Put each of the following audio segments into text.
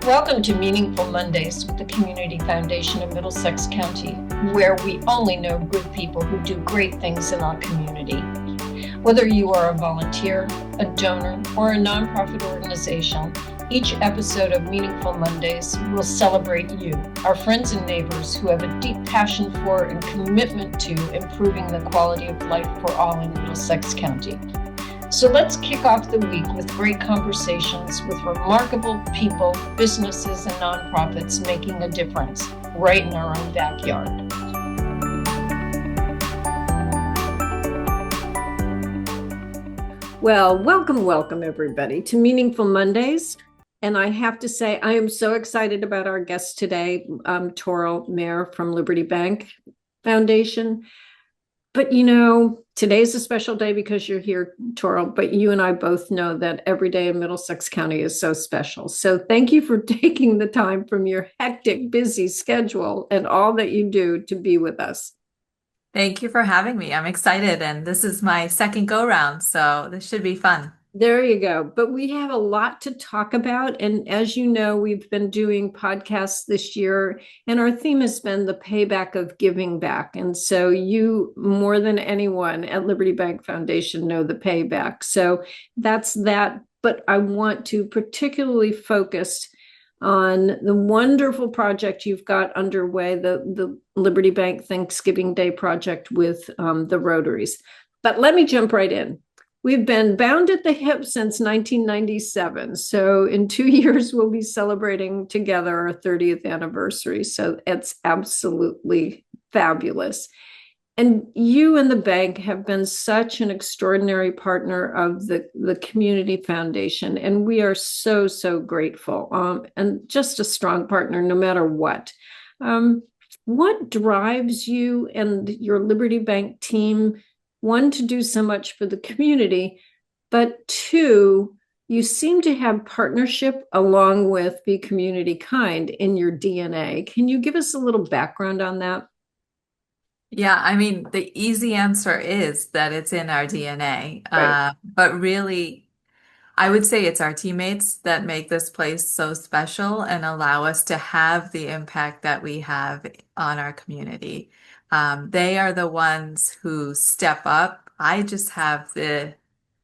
Welcome to Meaningful Mondays with the Community Foundation of Middlesex County, where we only know good people who do great things in our community. Whether you are a volunteer, a donor, or a nonprofit organization, each episode of Meaningful Mondays will celebrate you, our friends and neighbors who have a deep passion for and commitment to improving the quality of life for all in Middlesex County. So let's kick off the week with great conversations with remarkable people, businesses, and nonprofits making a difference right in our own backyard. Well, welcome everybody to Meaningful Mondays. And I have to say, I am so excited about our guest today, Toral Maher from Liberty Bank Foundation. But today's a special day because you're here, Toral, but you and I both know that every day in Middlesex County is so special. So thank you for taking the time from your hectic, busy schedule and all that you do to be with us. Thank you for having me. I'm excited, and this is my second go round, so this should be fun. There you go. But we have a lot to talk about. And as you know, we've been doing podcasts this year, and our theme has been the payback of giving back. And so you, more than anyone at Liberty Bank Foundation, know the payback. So that's that. But I want to particularly focus on the wonderful project you've got underway, the Liberty Bank Thanksgiving Day project with the Rotaries. But let me jump right in. We've been bound at the hip since 1997. So in 2 years, we'll be celebrating together our 30th anniversary. So it's absolutely fabulous. And you and the bank have been such an extraordinary partner of the Community Foundation. And we are so, so grateful, and just a strong partner no matter what. What drives you and your Liberty Bank team, one, to do so much for the community, but two, you seem to have partnership along with Be Community Kind in your DNA. Can you give us a little background on that? Yeah, I mean, the easy answer is that it's in our DNA. Right. But really, I would say it's our teammates that make this place so special and allow us to have the impact that we have on our community. They are the ones who step up. I just have the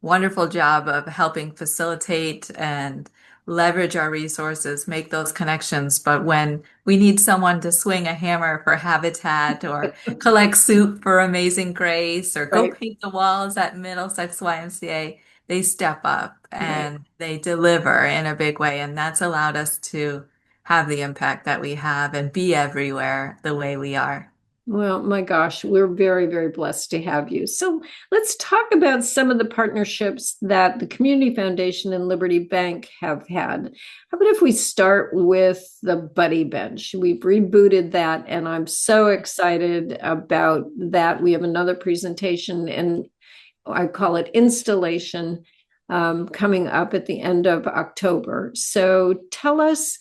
wonderful job of helping facilitate and leverage our resources, make those connections. But when we need someone to swing a hammer for Habitat or collect soup for Amazing Grace or go Right. paint the walls at Middlesex YMCA, they step up Right. and they deliver in a big way. And that's allowed us to have the impact that we have and be everywhere the way we are. Well, my gosh, we're very, very blessed to have you. So let's talk about some of the partnerships that the Community Foundation and Liberty Bank have had. How about if we start with the Buddy Bench? We've rebooted that, and I'm so excited about that. We have another presentation, and I call it installation, coming up at the end of October. So tell us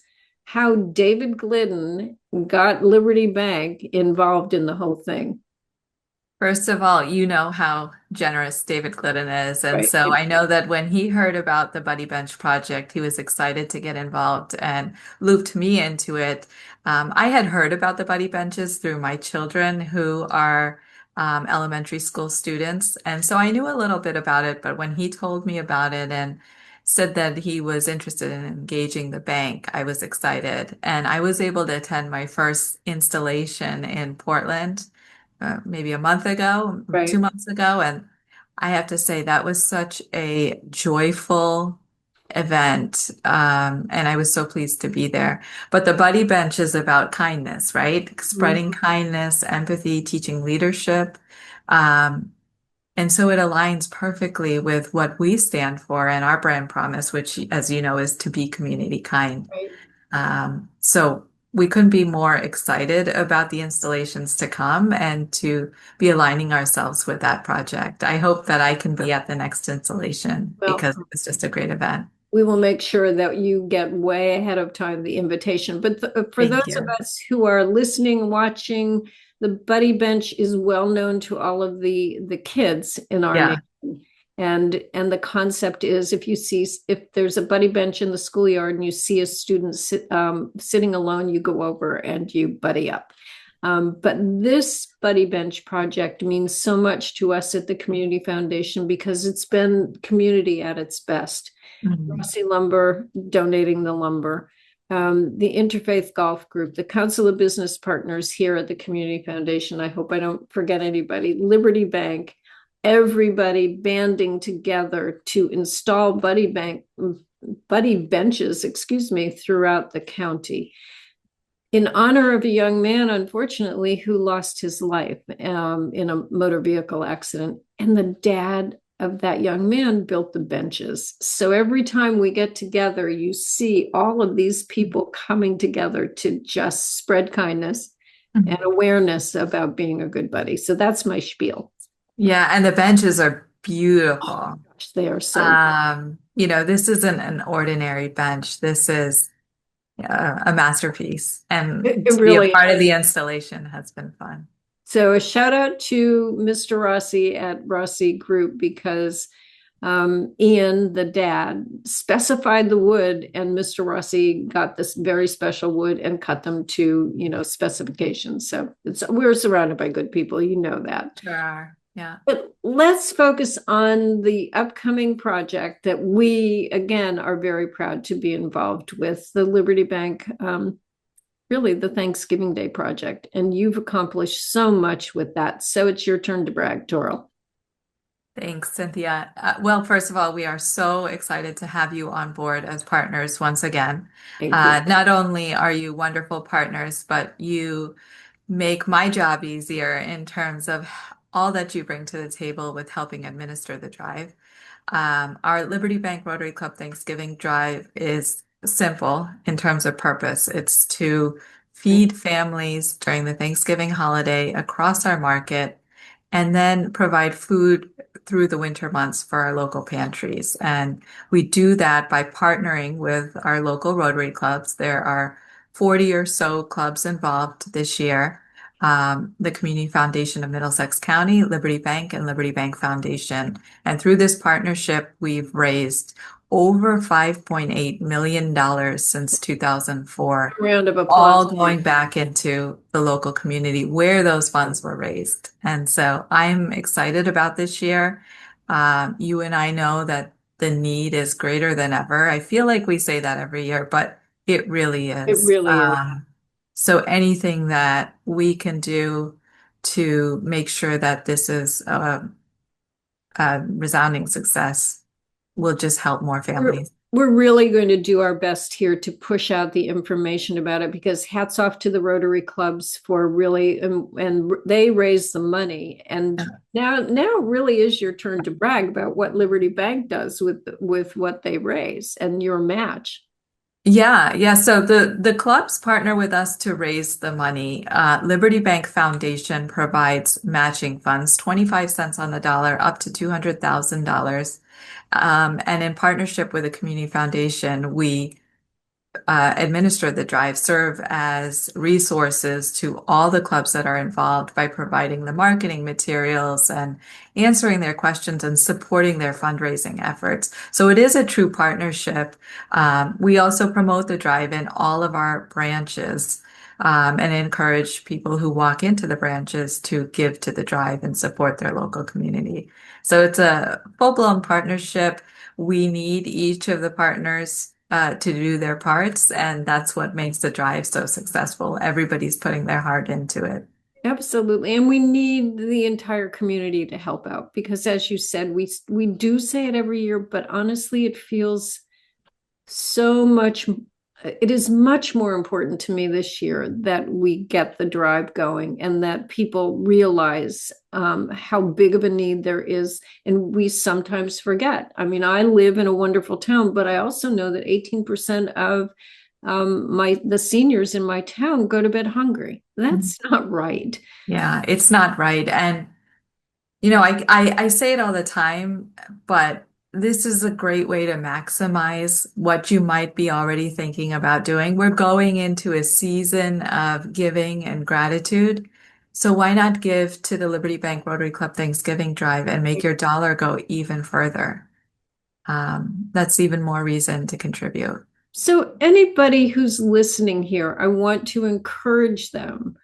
how David Glidden got Liberty Bank involved in the whole thing. First of all, you know how generous David Glidden is. And Right. so I know that when he heard about the Buddy Bench project, he was excited to get involved and looped me into it. I had heard about the Buddy Benches through my children who are elementary school students. And so I knew a little bit about it, but when he told me about it and said that he was interested in engaging the bank, I was excited. And I was able to attend my first installation in Portland maybe a month ago, Right. 2 months ago. And I have to say that was such a joyful event. And I was so pleased to be there. But the Buddy Bench is about kindness, right? Spreading Mhm. kindness, empathy, teaching leadership. Um, and so it aligns perfectly with what we stand for and our brand promise, which, as you know, is to be community kind. Right. So we couldn't be more excited about the installations to come and to be aligning ourselves with that project. I hope that I can be at the next installation Well, because it was just a great event. we will make sure that you get way ahead of time the invitation. But for Thank those of you. us who are listening, watching, the Buddy Bench is well known to all of the kids in our Yeah. nation. And the concept is if there's a buddy bench in the schoolyard and you see a student sitting alone, you go over and you buddy up. But this buddy bench project means so much to us at the Community Foundation because it's been community at its best. Mhm. Rossi Lumber donating the lumber, the Interfaith Golf Group, the Council of Business Partners here at the Community Foundation. I hope I don't forget anybody. Liberty Bank, everybody banding together to install buddy benches, throughout the county in honor of a young man, unfortunately, who lost his life in a motor vehicle accident. And the dad of that young man built the benches. So every time we get together, you see all of these people coming together to just spread kindness and awareness about being a good buddy. So that's my spiel. Yeah, and the benches are beautiful. Gosh, they are so This isn't an ordinary bench. This is a masterpiece, and it to be a really part of is. the installation has been fun. So a shout out to Mr. Rossi at Rossi Group because Ian, the dad, specified the wood, and Mr. Rossi got this very special wood and cut them to, specifications. So we're surrounded by good people, that. Sure are. Yeah. But let's focus on the upcoming project that we, again, are very proud to be involved with, the Liberty Bank, really the Thanksgiving Day project. And you've accomplished so much with that. So it's your turn to brag, Toral. Thanks, Cynthia. Well, first of all, we are so excited to have you on board as partners once again. Thank you. Not only are you wonderful partners, but you make my job easier in terms of all that you bring to the table with helping administer the drive. Our Liberty Bank Rotary Club Thanksgiving Drive is simple in terms of purpose. It's to feed families during the Thanksgiving holiday across our market, and then provide food through the winter months for our local pantries. And we do that by partnering with our local Rotary Clubs. There are 40 or so clubs involved this year. The Community Foundation of Middlesex County, Liberty Bank, and Liberty Bank Foundation. And through this partnership, we've raised over $5.8 million since 2004, Round of all applause. going back into the local community where those funds were raised. And so I'm excited about this year. You and I know that the need is greater than ever. I feel like we say that every year, but it really It is. really is. So anything that we can do to make sure that this is a resounding success will just help more families. We're really going to do our best here to push out the information about it, because hats off to the Rotary Clubs for really, and they raise the money. And now really is your turn to brag about what Liberty Bank does with what they raise and your match. Yeah. So the clubs partner with us to raise the money. Liberty Bank Foundation provides matching funds, 25 cents on the dollar, up to $200,000. And in partnership with the Community Foundation, we administer the drive, serve as resources to all the clubs that are involved by providing the marketing materials and answering their questions and supporting their fundraising efforts. So it is a true partnership. We also promote the drive in all of our branches, and encourage people who walk into the branches to give to the drive and support their local community. So it's a full-blown partnership. We need each of the partners to do their parts, and that's what makes the drive so successful. Everybody's putting their heart into it. Absolutely. And we need the entire community to help out, because as you said, we do say it every year, but honestly, it feels so much. It is much more important to me this year that we get the drive going and that people realize how big of a need there is. And we sometimes forget. I mean, I live in a wonderful town, but I also know that 18% of the seniors in my town go to bed hungry. That's not right. Yeah, it's not right. And, I say it all the time, but this is a great way to maximize what you might be already thinking about doing. We're going into a season of giving and gratitude. So why not give to the Liberty Bank Rotary Club Thanksgiving Drive and make your dollar go even further? That's even more reason to contribute. So anybody who's listening here, I want to encourage them.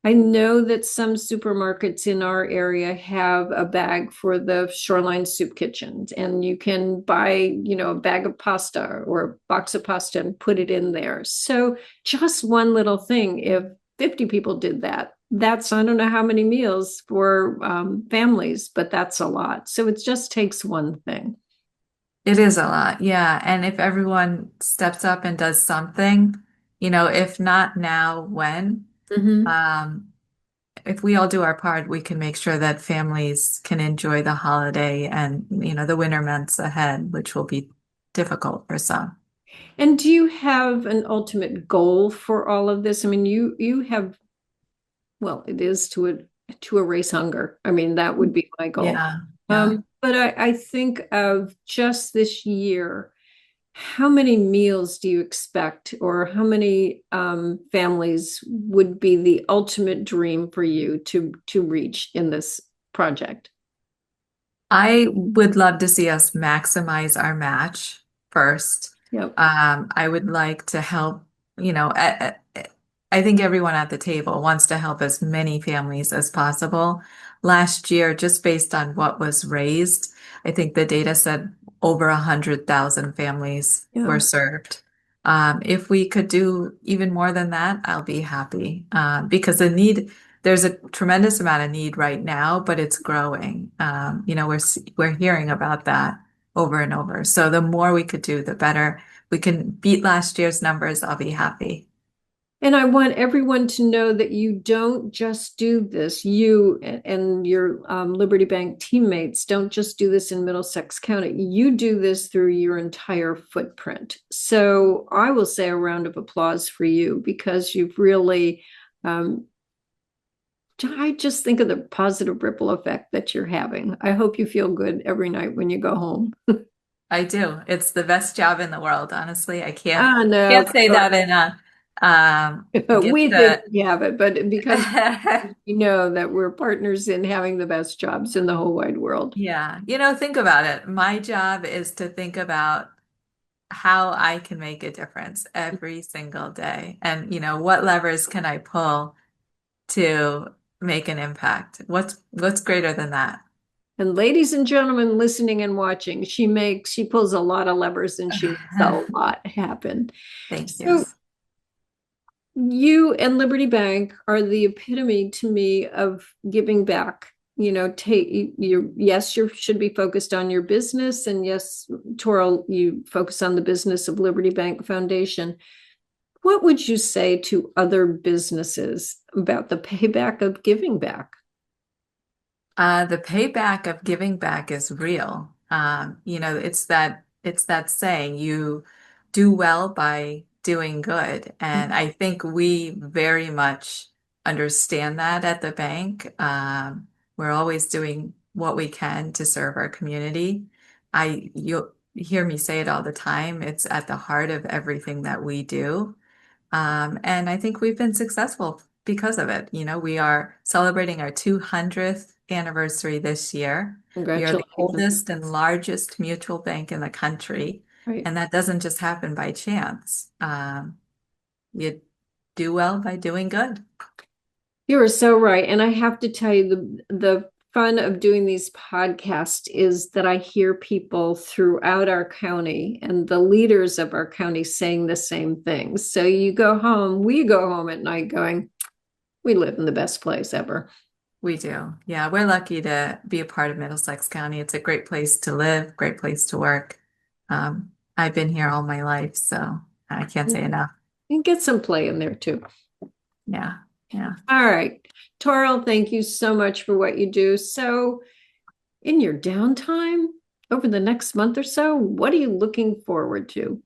I know that some supermarkets in our area have a bag for the Shoreline Soup Kitchens, and you can buy, a bag of pasta or a box of pasta and put it in there. So just one little thing, if 50 people did that, that's, I don't know how many meals for families, but that's a lot. So it just takes one thing. It is a lot, yeah. And if everyone steps up and does something, if not now, when? Mhm. Um, if we all do our part, we can make sure that families can enjoy the holiday and, the winter months ahead, which will be difficult for some. And do you have an ultimate goal for all of this? I mean, you have, well, it is to erase hunger. I mean, that would be my goal. Yeah, yeah. But I think of just this year, how many meals do you expect, or how many families would be the ultimate dream for you to reach in this project? I would love to see us maximize our match first. Yep. I would like to help, I think everyone at the table wants to help as many families as possible. Last year, just based on what was raised, I think the data said over 100,000 families Yeah. were served. If we could do even more than that, I'll be happy. Because there's a tremendous amount of need right now, but it's growing. We're hearing about that over and over. So the more we could do, the better. We can beat last year's numbers. I'll be happy. And I want everyone to know that you don't just do this. You and your Liberty Bank teammates don't just do this in Middlesex County. You do this through your entire footprint. So I will say a round of applause for you, because you've really, I just think of the positive ripple effect that you're having. I hope you feel good every night when you go home. I do. It's the best job in the world, honestly. I can't Ah, no, can't say that in a gift we think a we have it, but because we know that we're partners in having the best jobs in the whole wide world. yeah. Think about it. My job is to think about how I can make a difference every single day. And, what levers can I pull to make an impact? What's greater than that? And ladies and gentlemen listening and watching, she pulls a lot of levers and she makes a lot happen. Thank you. So you and Liberty Bank are the epitome to me of giving back. Yes, you should be focused on your business, and yes, Toral, you focus on the business of Liberty Bank Foundation. What would you say to other businesses about the payback of giving back? The payback of giving back is real. It's that saying, you do well by doing good. And I think we very much understand that at the bank. We're always doing what we can to serve our community. You'll hear me say it all the time. It's at the heart of everything that we do. And I think we've been successful because of it. We are celebrating our 200th anniversary this year. We are the Congratulations. oldest and largest mutual bank in the country, Right. and that doesn't just happen by chance. You do well by doing good. You are so right. And I have to tell you, the fun of doing these podcasts is that I hear people throughout our county and the leaders of our county saying the same things. So we go home at night going, we live in the best place ever. We do. Yeah, we're lucky to be a part of Middlesex County. It's a great place to live, great place to work. I've been here all my life, so I can't say enough. And get some play in there too. Yeah, yeah. All right. Toral, thank you so much for what you do. So, in your downtime over the next month or so, what are you looking forward to?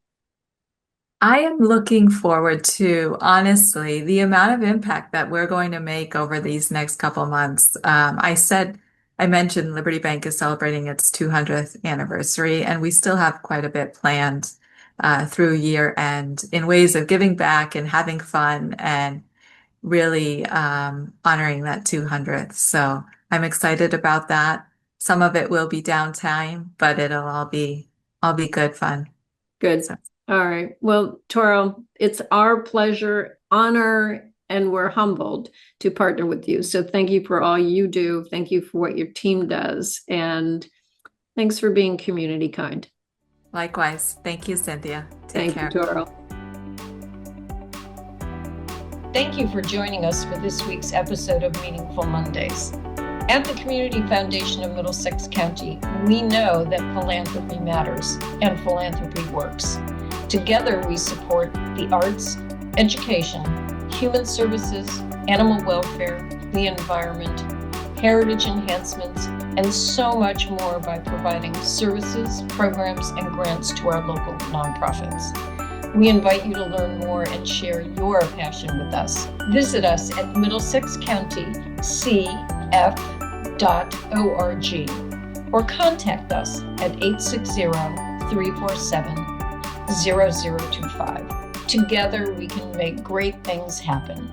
I am looking forward to, honestly, the amount of impact that we're going to make over these next couple months. I mentioned Liberty Bank is celebrating its 200th anniversary, and we still have quite a bit planned through year end in ways of giving back and having fun and really honoring that 200th. So I'm excited about that. Some of it will be downtime, but it'll all be good fun. Good. So All right. Well, Toral, it's our pleasure, honor, and we're humbled to partner with you. So thank you for all you do. Thank you for what your team does. And thanks for being community kind. likewise, thank you, Cynthia. Take Thank care. you, Toral. Thank you for joining us for this week's episode of Meaningful Mondays. At the Community Foundation of Middlesex County, we know that philanthropy matters and philanthropy works. Together, we support the arts, education, human services, animal welfare, the environment, heritage enhancements, and so much more by providing services, programs, and grants to our local nonprofits. We invite you to learn more and share your passion with us. Visit us at middlesexcountcf.org or contact us at 860-347-0025. Together, we can make great things happen.